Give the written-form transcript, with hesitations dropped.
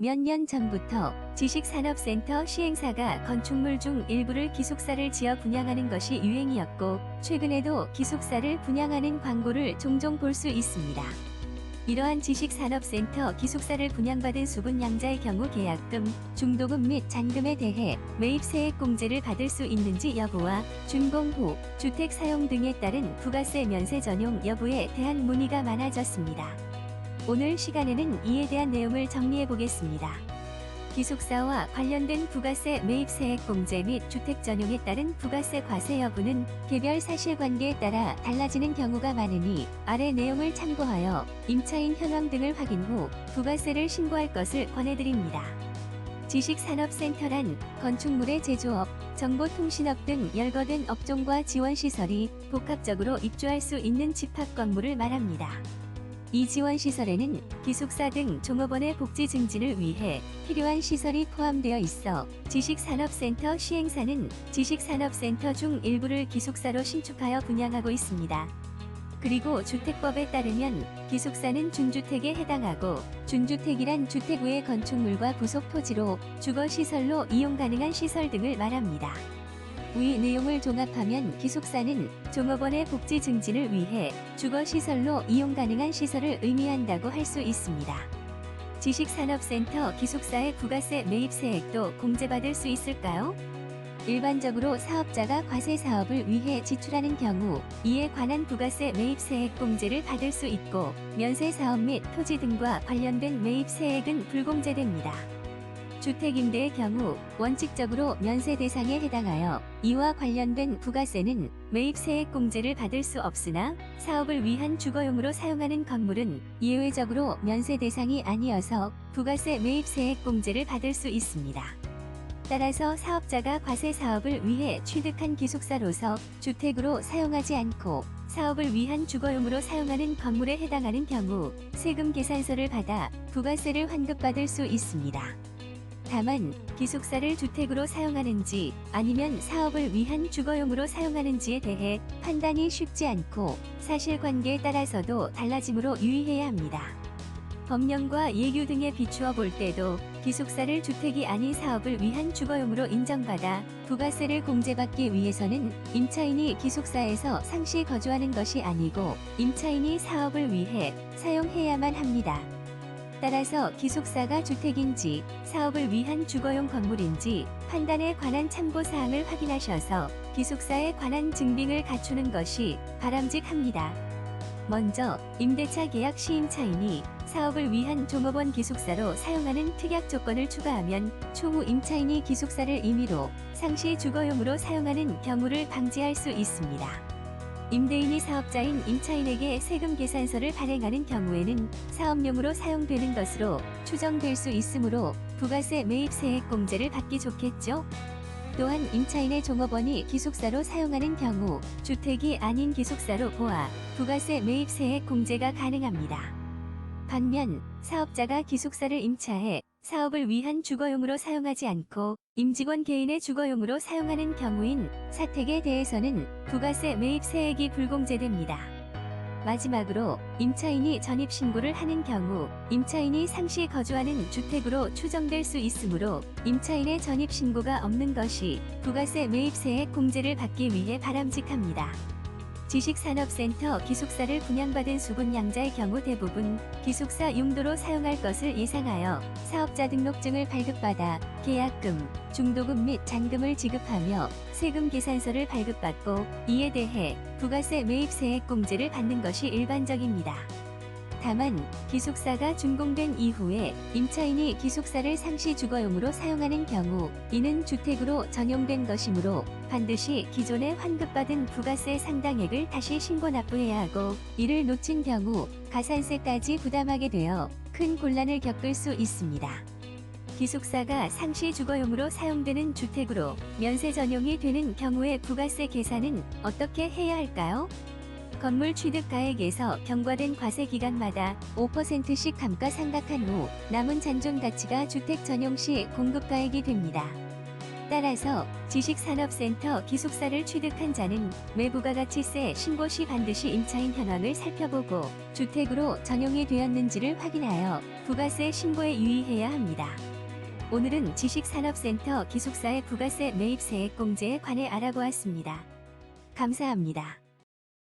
몇 년 전부터 지식산업센터 시행사가 건축물 중 일부를 기숙사를 지어 분양하는 것이 유행이었고, 최근에도 기숙사를 분양하는 광고를 종종 볼 수 있습니다. 이러한 지식산업센터 기숙사를 분양받은 수분양자의 경우 계약금, 중도금 및 잔금에 대해 매입세액공제를 받을 수 있는지 여부와 준공 후 주택 사용 등에 따른 부가세 면세 전용 여부에 대한 문의가 많아졌습니다. 오늘 시간에는 이에 대한 내용을 정리해 보겠습니다. 기숙사와 관련된 부가세 매입세액공제 및 주택 전용에 따른 부가세 과세 여부는 개별 사실관계에 따라 달라지는 경우가 많으니 아래 내용을 참고하여 임차인 현황 등을 확인 후 부가세를 신고할 것을 권해드립니다. 지식산업센터란 건축물의 제조업, 정보통신업 등 열거된 업종과 지원시설이 복합적으로 입주할 수 있는 집합건물을 말합니다. 이 지원시설에는 기숙사 등 종업원의 복지 증진을 위해 필요한 시설이 포함되어 있어 지식산업센터 시행사는 지식산업센터 중 일부를 기숙사로 신축하여 분양하고 있습니다. 그리고 주택법에 따르면 기숙사는 준주택에 해당하고, 준주택이란 주택 외의 건축물과 부속 토지로 주거시설로 이용 가능한 시설 등을 말합니다. 위 내용을 종합하면 기숙사는 종업원의 복지 증진을 위해 주거시설로 이용 가능한 시설을 의미한다고 할 수 있습니다. 지식산업센터 기숙사의 부가세 매입세액도 공제받을 수 있을까요? 일반적으로 사업자가 과세 사업을 위해 지출하는 경우 이에 관한 부가세 매입세액 공제를 받을 수 있고, 면세 사업 및 토지 등과 관련된 매입세액은 불공제됩니다. 주택임대의 경우 원칙적으로 면세 대상에 해당하여 이와 관련된 부가세는 매입세액 공제를 받을 수 없으나, 사업을 위한 주거용으로 사용하는 건물은 예외적으로 면세 대상이 아니어서 부가세 매입세액 공제를 받을 수 있습니다. 따라서 사업자가 과세 사업을 위해 취득한 기숙사로서 주택으로 사용하지 않고 사업을 위한 주거용으로 사용하는 건물에 해당하는 경우 세금 계산서를 받아 부가세를 환급받을 수 있습니다. 다만 기숙사를 주택으로 사용하는지 아니면 사업을 위한 주거용으로 사용하는지에 대해 판단이 쉽지 않고 사실관계에 따라서도 달라지므로 유의해야 합니다. 법령과 예규 등에 비추어 볼 때도 기숙사를 주택이 아닌 사업을 위한 주거용으로 인정받아 부가세를 공제받기 위해서는 임차인이 기숙사에서 상시 거주하는 것이 아니고 임차인이 사업을 위해 사용해야만 합니다. 따라서 기숙사가 주택인지 사업을 위한 주거용 건물인지 판단에 관한 참고사항을 확인하셔서 기숙사에 관한 증빙을 갖추는 것이 바람직합니다. 먼저 임대차 계약 시 임차인이 사업을 위한 종업원 기숙사로 사용하는 특약 조건을 추가하면 추후 임차인이 기숙사를 임의로 상시 주거용으로 사용하는 경우를 방지할 수 있습니다. 임대인이 사업자인 임차인에게 세금 계산서를 발행하는 경우에는 사업용으로 사용되는 것으로 추정될 수 있으므로 부가세 매입세액 공제를 받기 좋겠죠. 또한 임차인의 종업원이 기숙사로 사용하는 경우 주택이 아닌 기숙사로 보아 부가세 매입세액 공제가 가능합니다. 반면 사업자가 기숙사를 임차해 사업을 위한 주거용으로 사용하지 않고 임직원 개인의 주거용으로 사용하는 경우인 사택에 대해서는 부가세 매입세액이 불공제됩니다. 마지막으로 임차인이 전입신고를 하는 경우 임차인이 상시 거주하는 주택으로 추정될 수 있으므로 임차인의 전입신고가 없는 것이 부가세 매입세액 공제를 받기 위해 바람직합니다. 지식산업센터 기숙사를 분양받은 수분양자의 경우 대부분 기숙사 용도로 사용할 것을 예상하여 사업자 등록증을 발급받아 계약금, 중도금 및 잔금을 지급하며 세금 계산서를 발급받고 이에 대해 부가세 매입세액 공제를 받는 것이 일반적입니다. 다만 기숙사가 준공된 이후에 임차인이 기숙사를 상시 주거용으로 사용하는 경우 이는 주택으로 전용된 것이므로 반드시 기존에 환급받은 부가세 상당액을 다시 신고 납부해야 하고, 이를 놓친 경우 가산세까지 부담하게 되어 큰 곤란을 겪을 수 있습니다. 기숙사가 상시 주거용으로 사용되는 주택으로 면세 전용이 되는 경우의 부가세 계산은 어떻게 해야 할까요? 건물 취득가액에서 경과된 과세 기간마다 5%씩 감가상각한 후 남은 잔존 가치가 주택 전용 시 공급가액이 됩니다. 따라서 지식산업센터 기숙사를 취득한 자는 매부가가치세 신고 시 반드시 임차인 현황을 살펴보고 주택으로 전용이 되었는지를 확인하여 부가세 신고에 유의해야 합니다. 오늘은 지식산업센터 기숙사의 부가세 매입세액 공제에 관해 알아보았습니다. 감사합니다.